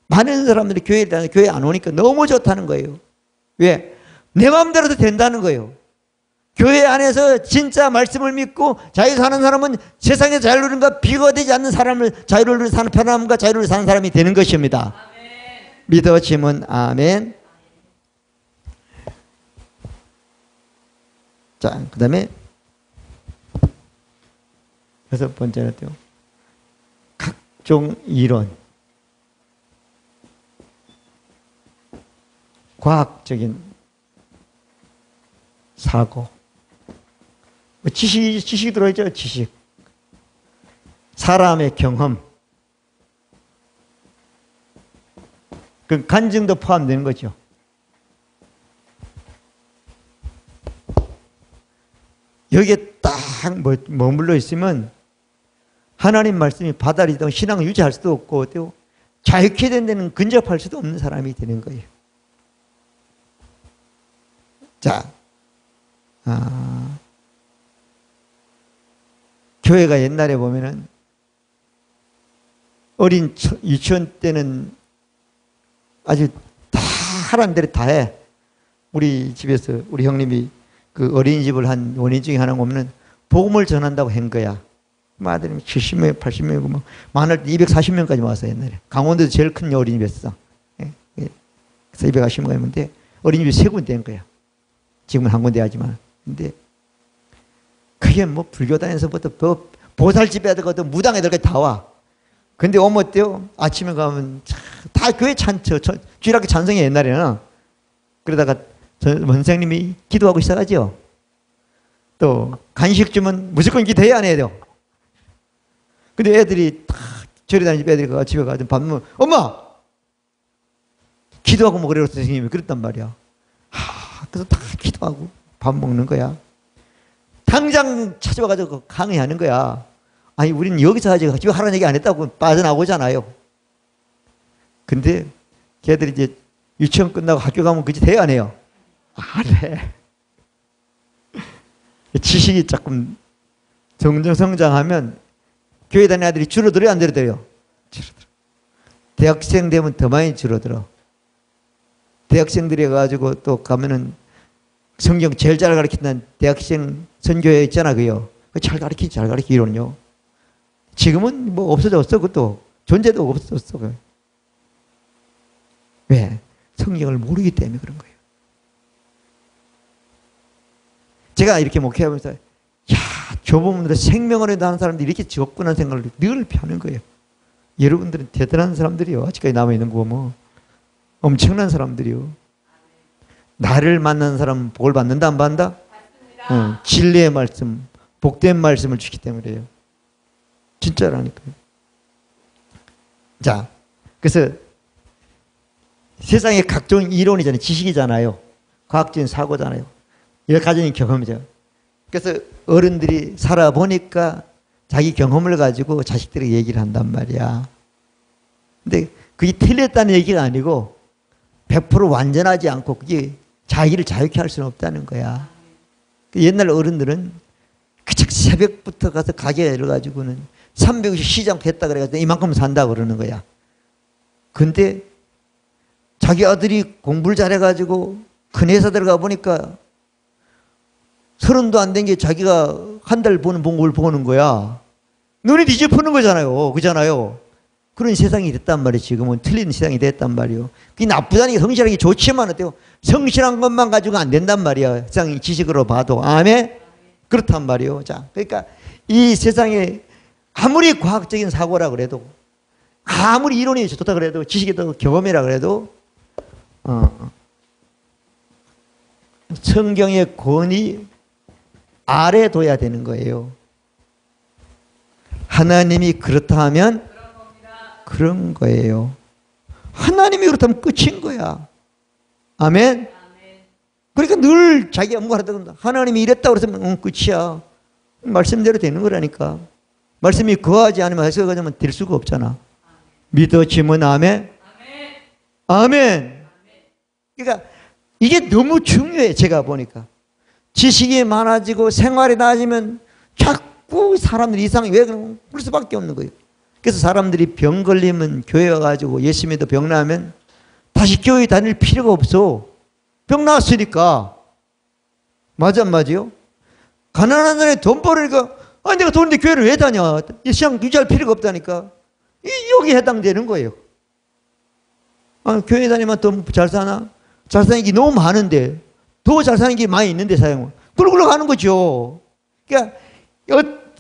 많은 사람들이 교회 안 오니까 너무 좋다는 거예요. 왜? 내 마음대로도 된다는 거예요. 교회 안에서 진짜 말씀을 믿고 자유 사는 사람은 세상의 자유로움과 비교가 되지 않는 사람을 자유를 사는 편함과 자유를 사는 사람이 되는 것입니다. 아멘. 믿어지면 아멘. 자, 그 다음에 6번째는 어때요? 각종 이론. 과학적인 사고. 지식이 들어있죠, 지식. 사람의 경험. 그 간증도 포함되는 거죠. 여기에 딱 머물러 있으면 하나님 말씀이 받아들이던 신앙을 유지할 수도 없고 또 자유케 된 데는 근접할 수도 없는 사람이 되는 거예요. 자, 교회가 옛날에 보면은 어린 유치원 때는 아주 다 하라는 대로 다 해. 우리 집에서 우리 형님이 그 어린이집을 한 원인 중에 하나 보면은 복음을 전한다고 한 거야. 아들이 70명, 80명이고 뭐 많을 때 240명까지 와서 옛날에 강원도에서 제일 큰 어린이집이었어. 그래서 240명이었는데 어린이집이 3군데 된 거야. 지금은 한 군데 하지만. 근데 그게 뭐 불교단에서부터 보살집에 들어가도 무당에 들어가 다 와. 근데 오면 어때요? 아침에 가면 다 교회 주일학교 찬성이 옛날에는. 그러다가 원생님이 기도하고 시작하죠. 또 간식 주면 무조건 기도해야 안 해요. 근데 애들이 다 절에 다니는 애들이 집에 가서 밥 먹으면 엄마! 기도하고 먹으래요. 선생님이 그랬단 말이야. 그래서 다 기도하고 밥 먹는 거야. 당장 찾아와가지고 강의하는 거야. 아니 우리는 여기서 하지 집에 하라는 얘기 안 했다고 빠져나오잖아요. 근데 걔들이 이제 유치원 끝나고 학교 가면 그 짓 해야 안 해요? 안 해. 지식이 조금 성장하면 교회 다니는 아들이 줄어들어요? 안 줄어들어요? 줄어들어. 대학생 되면 더 많이 줄어들어. 대학생들이 가지고 또 가면은 성경 제일 잘 가르친다는 대학생 선교회 있잖아, 그요. 잘 가르치기 이론요. 지금은 뭐 없어졌어, 그것도. 존재도 없어졌어. 왜? 성경을 모르기 때문에 그런 거예요. 제가 이렇게 목회하면서, 야, 좁은 문으로 생명을 해도 하는 사람들이 이렇게 적구나 생각을 늘 펴는 거예요. 여러분들은 대단한 사람들이요. 아직까지 남아있는 거 뭐. 엄청난 사람들이요. 나를 만난 사람은 복을 받는다, 안 받는다? 받습니다. 진리의 말씀, 복된 말씀을 주기 때문에요. 진짜라니까요. 자, 그래서 세상에 각종 이론이잖아요. 지식이잖아요. 과학적인 사고잖아요. 이렇게 가진 경험이죠. 그래서 어른들이 살아보니까 자기 경험을 가지고 자식들에게 얘기를 한단 말이야. 근데 그게 틀렸다는 얘기가 아니고 100% 완전하지 않고 그게 자기를 자유케 할 수는 없다는 거야. 옛날 어른들은 그저 새벽부터 가서 가게 열어가지고는 300씩 시장 됐다 그래가지고 이만큼 산다 그러는 거야. 근데 자기 아들이 공부를 잘해가지고 큰 회사 들어가 보니까 30도 안 된 게 자기가 한 달 버는 봉급을 버는 거야. 눈이 뒤집히는 거잖아요. 그잖아요. 그런 세상이 됐단 말이에요. 지금은 틀린 세상이 됐단 말이에요. 그게 나쁘다니 성실하기 좋지만 어때요? 성실한 것만 가지고 안 된단 말이야. 세상이 지식으로 봐도. 아멘? 그렇단 말이에요. 자, 그러니까 이 세상에 아무리 과학적인 사고라 그래도, 아무리 이론이 좋다 그래도, 지식이 더 경험이라 그래도, 성경의 권위 아래 둬야 되는 거예요. 하나님이 그렇다 하면 그런 거예요. 하나님이 그렇다면 끝인 거야. 아멘? 그러니까 늘 자기 업무가 하다 하나님이 이랬다고 그러면 끝이야. 말씀대로 되는 거라니까. 말씀이 거하지 않으면 해석하자면 될 수가 없잖아. 믿어지면 아멘? 아멘. 그러니까 이게 너무 중요해. 제가 보니까 지식이 많아지고 생활이 나아지면 자꾸 사람들이 이상하게 왜 그럴 수밖에 없는 거예요. 그래서 사람들이 병 걸리면 교회 와가지고 예수 믿어 병 나면 다시 교회 다닐 필요가 없어. 병 나왔으니까. 맞아 안 맞아요? 가난한 사람이 돈 벌으니까 내가 돈인데 교회를 왜 다녀? 이 시장 유지할 필요가 없다니까. 여기 해당되는 거예요. 교회 다니면 더 잘 사나? 잘 사는 게 너무 많은데 더 잘 사는 게 많이 있는데 사용은 굴굴 가는 거죠. 그러니까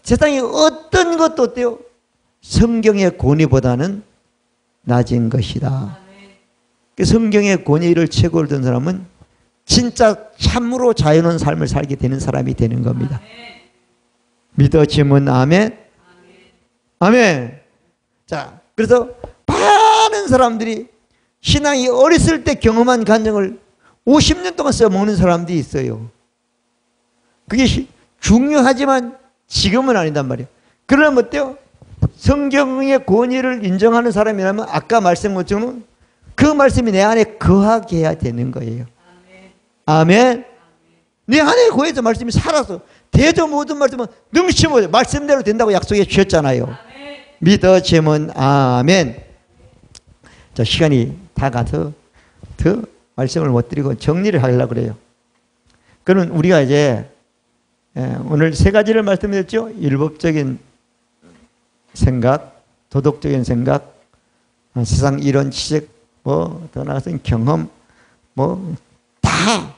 세상에 어떤 것도 어때요? 성경의 권위보다는 낮은 것이다. 성경의 권위를 최고로 든 사람은 진짜 참으로 자유로운 삶을 살게 되는 사람이 되는 겁니다. 믿어지면 아멘? 아멘. 자, 그래서 많은 사람들이 신앙이 어렸을 때 경험한 간증을 50년 동안 써먹는 사람들이 있어요. 그게 중요하지만 지금은 아니단 말이에요. 그러면 어때요? 성경의 권위를 인정하는 사람이라면 아까 말씀한 것처럼 그 말씀이 내 안에 거하게 해야 되는 거예요. 아멘. 내 안에 거해서 말씀이 살아서 대저 모든 말씀은 능치못 말씀대로 된다고 약속해 주셨잖아요. 믿어지면 아멘. 자, 시간이 다 가서 더 말씀을 못 드리고 정리를 하려고 그래요. 그러면 우리가 이제 오늘 세 가지를 말씀드렸죠. 율법적인 생각, 도덕적인 생각, 세상 이론, 지식, 더 나아가서 경험, 다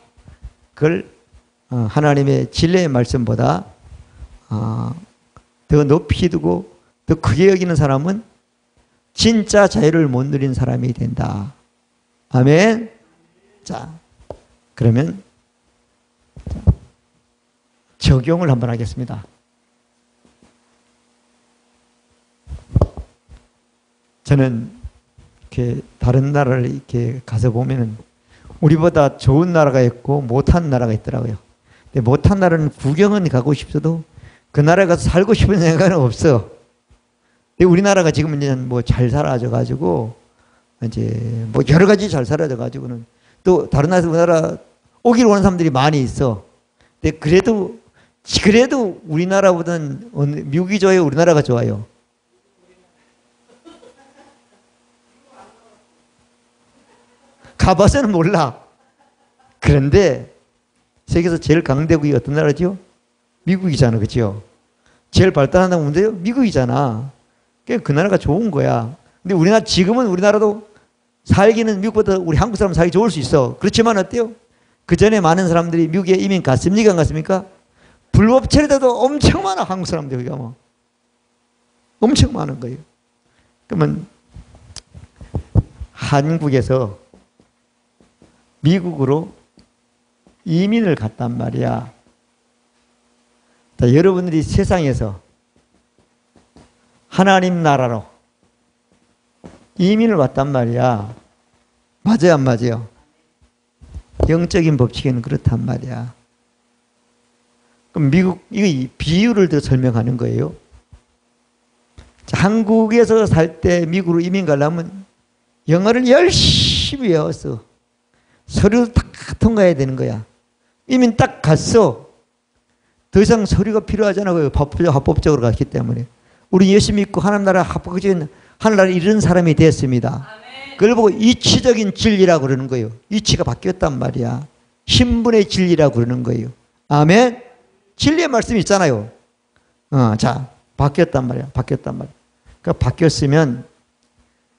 그걸 하나님의 진리의 말씀보다 더 높이 두고 더 크게 여기는 사람은 진짜 자유를 못 누린 사람이 된다. 아멘. 자, 그러면 적용을 한번 하겠습니다. 저는 이렇게 다른 나라를 이렇게 가서 보면은 우리보다 좋은 나라가 있고 못한 나라가 있더라고요. 근데 못한 나라는 구경은 가고 싶어도 그 나라에 가서 살고 싶은 생각은 없어. 근데 우리나라가 지금 이제 잘 살아져 가지고 이제 여러 가지 잘 살아져 가지고는 또 다른 나라에서 우리나라 오기를 원하는 사람들이 많이 있어. 근데 그래도 우리나라보다는 미국이 좋아요, 우리나라가 좋아요. 가봐서는 몰라. 그런데 세계에서 제일 강대국이 어떤 나라죠? 미국이잖아, 그렇죠? 제일 발달한다고 문제요? 미국이잖아. 그 나라가 좋은 거야. 근데 우리나라 지금은 우리나라도 살기는 미국보다 우리 한국 사람 살기 좋을 수 있어. 그렇지만 어때요? 그 전에 많은 사람들이 미국에 이민 갔습니까? 안 갔습니까? 불법 체류자도 엄청 많아. 한국 사람들이 가면 엄청 많은 거예요. 그러면 한국에서 미국으로 이민을 갔단 말이야. 자, 여러분들이 세상에서 하나님 나라로 이민을 왔단 말이야. 맞아요, 안 맞아요? 영적인 법칙에는 그렇단 말이야. 그럼 미국, 이거 비유를 더 설명하는 거예요. 자, 한국에서 살 때 미국으로 이민 가려면 영어를 열심히 외웠어. 서류도 다 통과해야 되는 거야. 이민 딱 갔어. 더 이상 서류가 필요하잖아. 합법적으로 갔기 때문에. 우리 예수 믿고 하나님 나라 합법적인 하늘나라에 이르는 사람이 됐습니다. 그걸 보고 이치적인 진리라고 그러는 거예요. 이치가 바뀌었단 말이야. 신분의 진리라고 그러는 거예요. 아멘. 진리의 말씀이 있잖아요. 자, 바뀌었단 말이야. 바뀌었단 말이야. 그러니까 바뀌었으면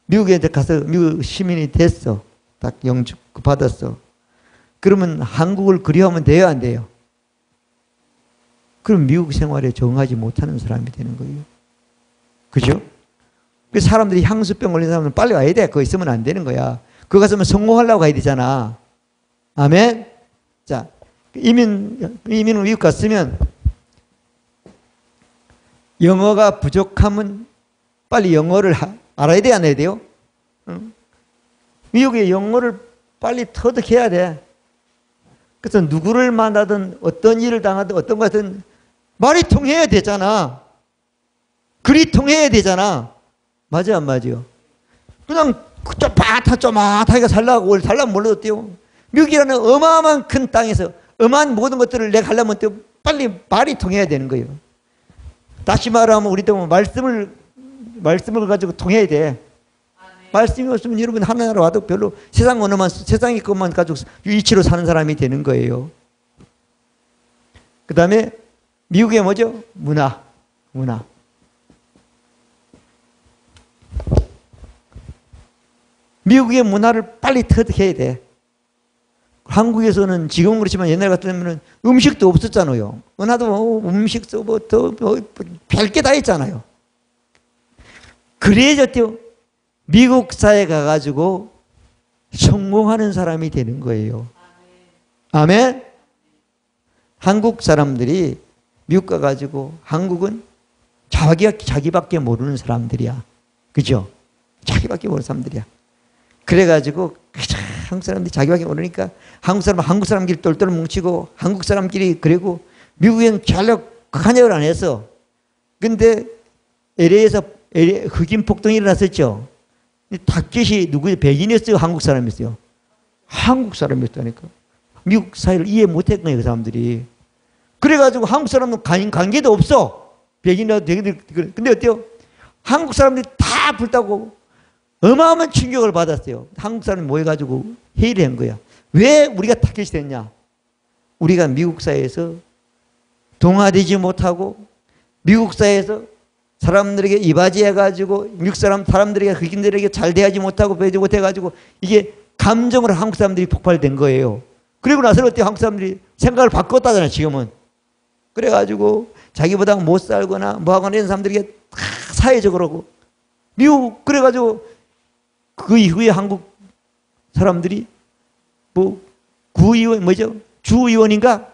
미국에 가서 미국 시민이 됐어. 딱 영주 받았어. 그러면 한국을 그리워하면 돼요, 안 돼요? 그럼 미국 생활에 적응하지 못하는 사람이 되는 거예요. 그죠? 그 사람들이 향수병 걸린 사람은 빨리 와야 돼. 거기 있으면 안 되는 거야. 거기 가서면 성공하려고 가야 되잖아. 아멘? 자, 이민을 미국 갔으면 영어가 부족하면 빨리 영어를 알아야 돼, 안 해야 돼요? 응? 미국의 영어를 빨리 터득해야 돼. 그래서 누구를 만나든 어떤 일을 당하든 어떤 것든 말이 통해야 되잖아. 글이 통해야 되잖아. 맞아, 안 맞아요? 그냥 쪼마하게 살라고 몰라도 돼요. 미국이라는 어마어마한 큰 땅에서 어마한 모든 것들을 내가 하려면 빨리 말이 통해야 되는 거예요. 다시 말하면 우리도 말씀을 가지고 통해야 돼. 말씀이 없으면 여러분 하나나라 와도 별로 세상의 것만 가지고 이치로 사는 사람이 되는 거예요. 그 다음에 미국의 뭐죠? 문화. 미국의 문화를 빨리 터득해야 돼. 한국에서는 지금은 그렇지만 옛날 같으면 음식도 없었잖아요. 문화도 음식도 별게 다 있잖아요. 그래야죠. 미국 사회에 가가지고 성공하는 사람이 되는 거예요. 아멘? 한국 사람들이 미국 가가지고 한국은 자기밖에 모르는 사람들이야. 그죠? 자기밖에 모르는 사람들이야. 그래가지고 한국 사람들이 자기밖에 모르니까 한국 사람끼리 똘똘 뭉치고 한국 사람끼리 그리고 미국에는 전혀 한역을 안 했어. 근데 LA에서 흑인 폭동이 일어났었죠. 타켓이 누구예요? 백인이었어요? 한국 사람이었어요? 한국 사람이었다니까. 미국 사회를 이해 못했던 거예요, 그 사람들이. 그래가지고 한국 사람은 관계도 없어. 백인이라도 백인들. 근데 어때요? 한국 사람들이 다 불타고 어마어마한 충격을 받았어요. 한국 사람이 모여가지고 회의를 한 거야. 왜 우리가 타켓이 됐냐? 우리가 미국 사회에서 동화되지 못하고 미국 사회에서 사람들에게 이바지해가지고 미국 사람들에게 흑인들에게 잘 대하지 못하고 배우지 못해가지고 이게 감정으로 한국 사람들이 폭발된 거예요. 그리고 나서 어때? 한국 사람들이 생각을 바꿨다잖아요, 지금은. 그래가지고 자기보다 못 살거나 뭐하거나 이런 사람들에게 사회적으로 미국 그래가지고 그 이후에 한국 사람들이 구의원 뭐죠? 주의원인가?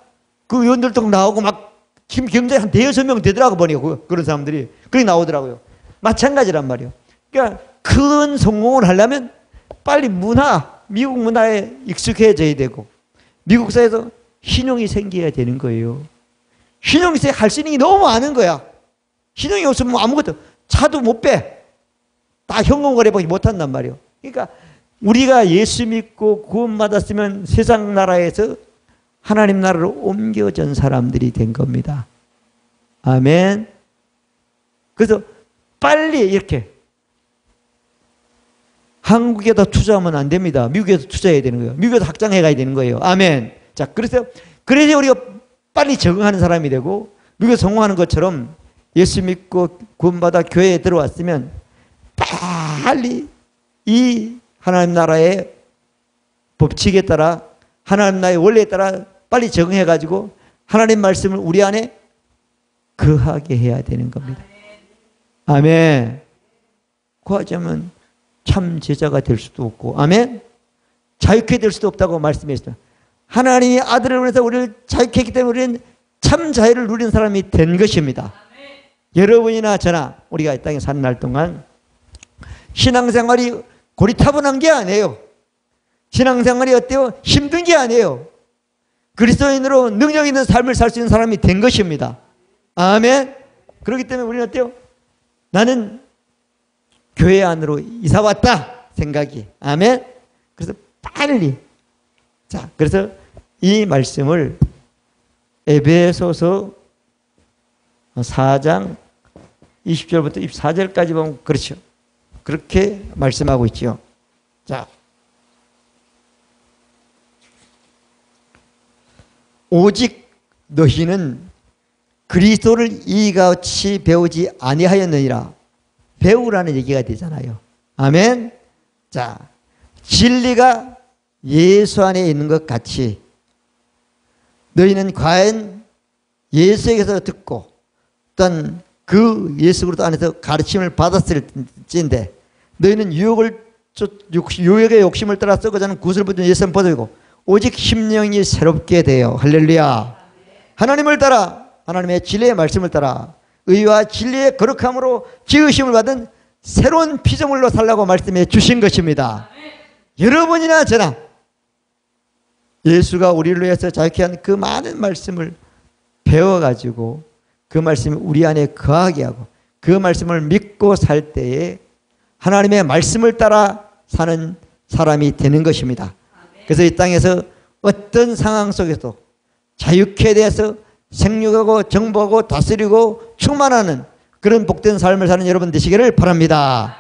그 의원들도 나오고 막 경제에 한 대여섯 명 되더라고 보니까 그런 사람들이 그렇게 나오더라고요. 마찬가지란 말이에요. 그러니까 큰 성공을 하려면 빨리 미국 문화에 익숙해져야 되고 미국 사회에서 신용이 생겨야 되는 거예요. 신용이 할 수 있는 게 너무 많은 거야. 신용이 없으면 아무것도 차도 못 빼. 다 현금거래밖에 못한단 말이에요. 그러니까 우리가 예수 믿고 구원받았으면 세상 나라에서 하나님 나라로 옮겨진 사람들이 된 겁니다. 아멘. 그래서 빨리 이렇게 한국에다 투자하면 안 됩니다. 미국에서 투자해야 되는 거예요. 미국에서 확장해 가야 되는 거예요. 아멘. 자, 그래서 우리가 빨리 적응하는 사람이 되고 미국에서 성공하는 것처럼 예수 믿고 구원받아 교회에 들어왔으면 빨리 이 하나님 나라의 법칙에 따라 하나님 나라의 원리에 따라 빨리 적응해가지고 하나님 말씀을 우리 안에 거하게 해야 되는 겁니다. 아멘. 구하자면 참 제자가 될 수도 없고, 아멘. 자유케 될 수도 없다고 말씀했어요. 하나님의 아들을 보내서 우리를 자유케 했기 때문에 우리는 참 자유를 누리는 사람이 된 것입니다. 여러분이나 저나 우리가 이 땅에 사는 날 동안 신앙생활이 고리타분한 게 아니에요. 신앙생활이 어때요? 힘든 게 아니에요. 그리스도인으로 능력 있는 삶을 살 수 있는 사람이 된 것입니다. 아멘. 그렇기 때문에 우리는 어때요? 나는 교회 안으로 이사 왔다 생각이. 아멘. 그래서 빨리. 자, 그래서 이 말씀을 에베소서 4장 20절부터 24절까지 보면 그렇죠. 그렇게 말씀하고 있죠. 자, 오직 너희는 그리스도를 이같이 배우지 아니하였느니라. 배우라는 얘기가 되잖아요. 아멘. 자, 진리가 예수 안에 있는 것 같이 너희는 과연 예수에게서 듣고 또한 그 예수 그리스도 안에서 가르침을 받았을지인데 너희는 유혹의 욕심을 따라 썩어지 않은 구슬 붙은 예수는 벗어지고 오직 심령이 새롭게 되어 할렐루야 하나님을 따라 하나님의 진리의 말씀을 따라 의와 진리의 거룩함으로 지으심을 받은 새로운 피조물로 살라고 말씀해 주신 것입니다. 여러분이나 저나 예수가 우리를 위해서 자유케 한 그 많은 말씀을 배워가지고 그 말씀이 우리 안에 거하게 하고 그 말씀을 믿고 살 때에 하나님의 말씀을 따라 사는 사람이 되는 것입니다. 그래서 이 땅에서 어떤 상황 속에서도 자유케 대해서 생육하고 정복하고 다스리고 충만하는 그런 복된 삶을 사는 여러분 되시기를 바랍니다.